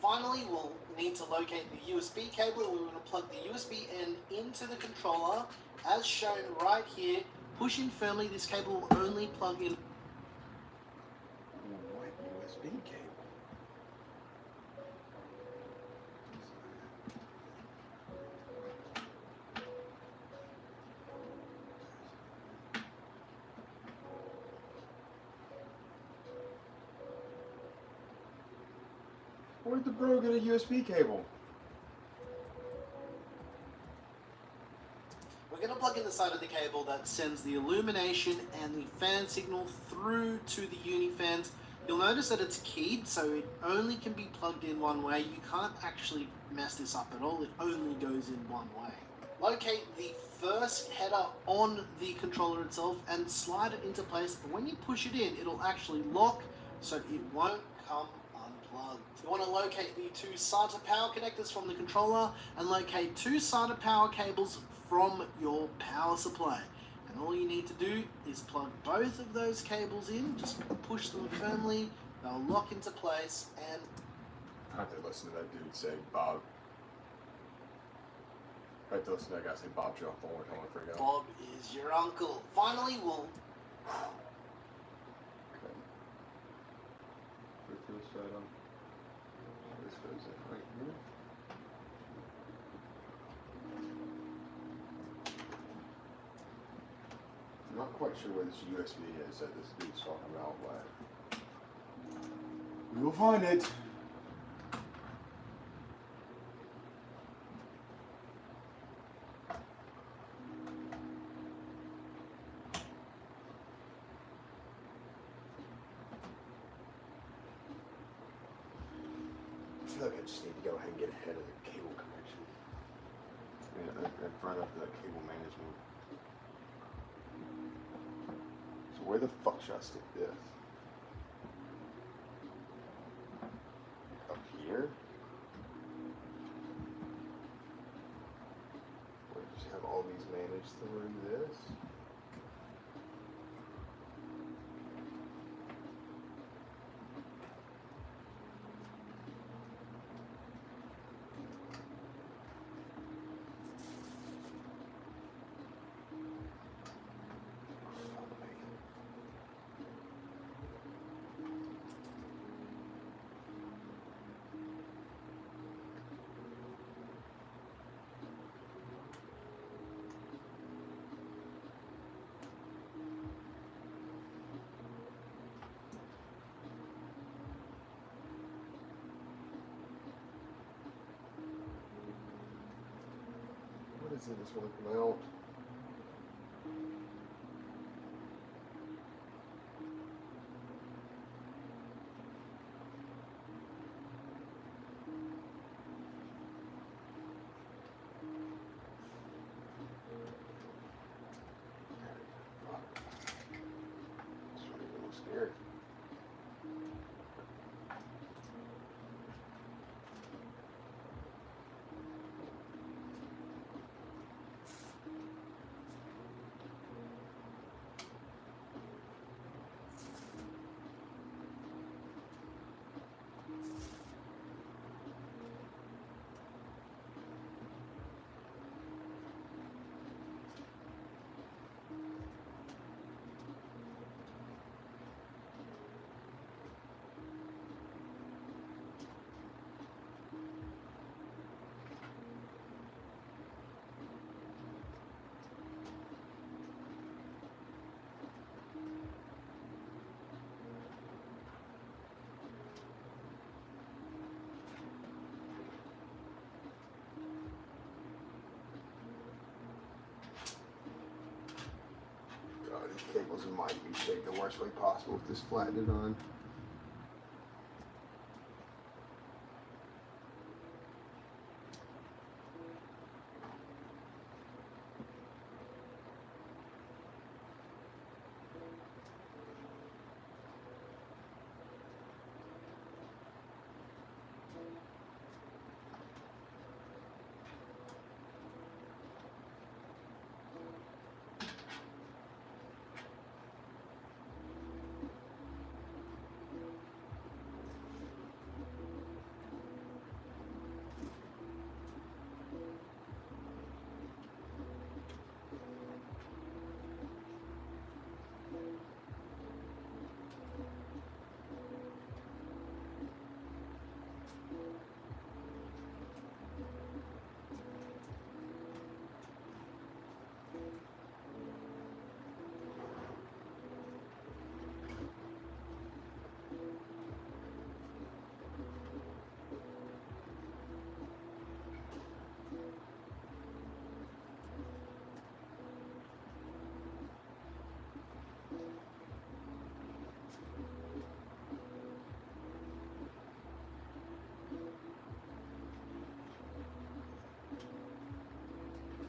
Finally, we'll need to locate the USB cable. We're going to plug the USB end into the controller, as shown right here. Pushing firmly, this cable will only plug in. What USB cable? Where'd the bro get a USB cable? We're going to plug in the side of the cable that sends the illumination and the fan signal through to the unifans. You'll notice that it's keyed, so it only can be plugged in one way. You can't actually mess this up at all. It only goes in one way. Locate the first header on the controller itself and slide it into place. And when you push it in, it'll actually lock, so it won't come unplugged. You want to locate the two SATA power connectors from the controller and locate two SATA power cables from your power supply. And all you need to do is plug both of those cables in, just push them firmly, they'll lock into place, and I have to listen to that dude say Bob. I have to listen to that guy say Bob Joe one more time, I forgot. Bob is your uncle. Finally, we'll Okay. Put this side on. This goes in right here. I'm not quite sure where this USB is that this dude's talking about, but we will find it. I feel like I just need to go ahead and get ahead of the cable connection. In front of the cable management. So where the fuck should I stick this? here. We'll just have all these managed through this. What is it? This one come out. It's really a little scary. God, these cables might be shaped the worst way possible with this flat design.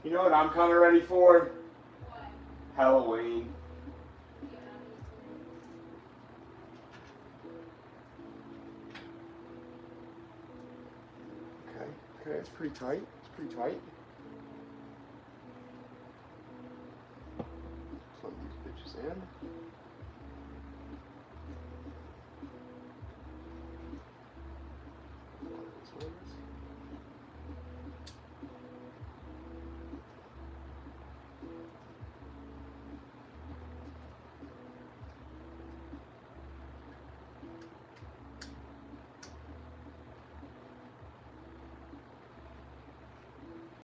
You know what I'm kind of ready for? What? Halloween. Okay, it's pretty tight. It's pretty tight. Plug these bitches in.